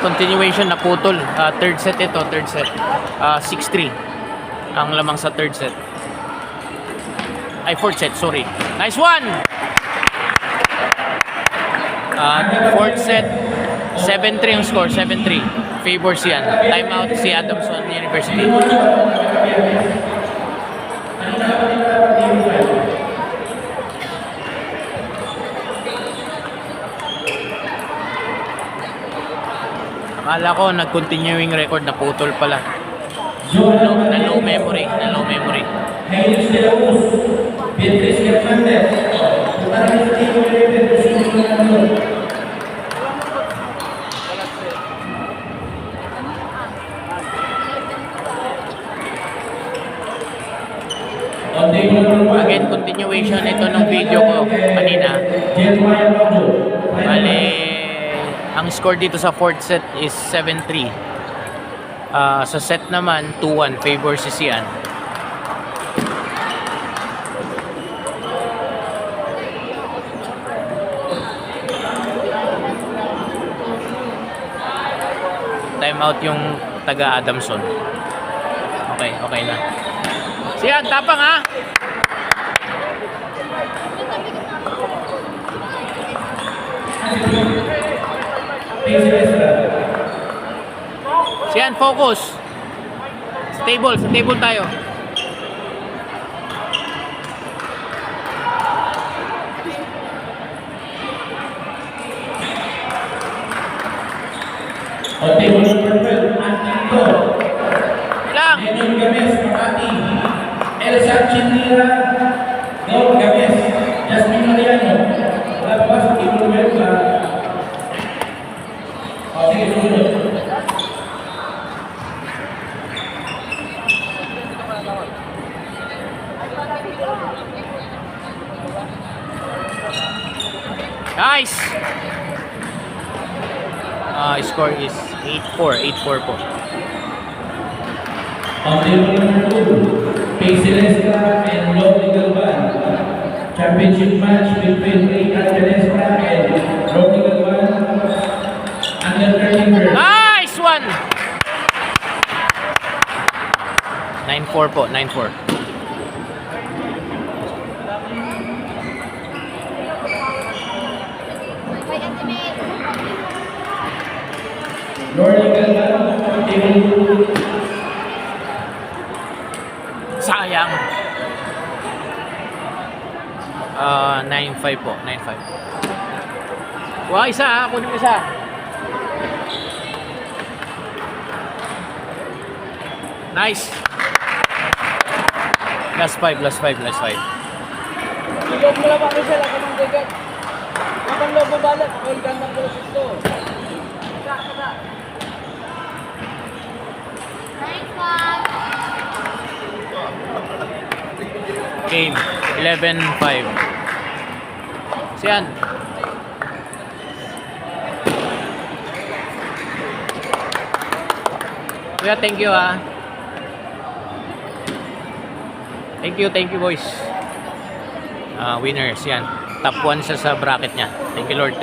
continuation na putol. Third set ito, third set. 6-3 ang lamang sa third set. Ay, fourth set, sorry. Nice one! Fourth set, 7-3 ang score, 7-3. Favors yan. Timeout si Adamson University. Akala ko nag-continuing record na putol pala. Na low memory. Again, continuation ito ng video ko kanina. Bale, ang score dito sa fourth set is 7-3. Sa set naman, 2-1 favor si Sian. Timeout yung taga Adamson. Okay na. Sian, tapang ha! Sian, focus. Stable tayo. Ilang? Elsa Chinira, Don Gomez, Jasmine Mariano, labas Ibu Melba. Okay, susunod. Nice! Score is 8-4 po. On table number 2, Paiselesca and Lovely Galvan. Championship match between Rita Celesca and Lovely Galvan. Under 13 girls. Nice one! 9-4 po, 9-4. Lovely Galvan, table 2. Sayang. 9-5 po, 9-5. Kuha isa ha, kunin mo isa. Nice. Last 5. Ilog mo lang ako siya, ako ng gagat. Kapag loob mo balat, all gandang proses to. Game 11-5. Siyan. Kuya, thank you ha. Thank you boys. Winners yan. Top 1 siya sa bracket niya. Thank you Lord.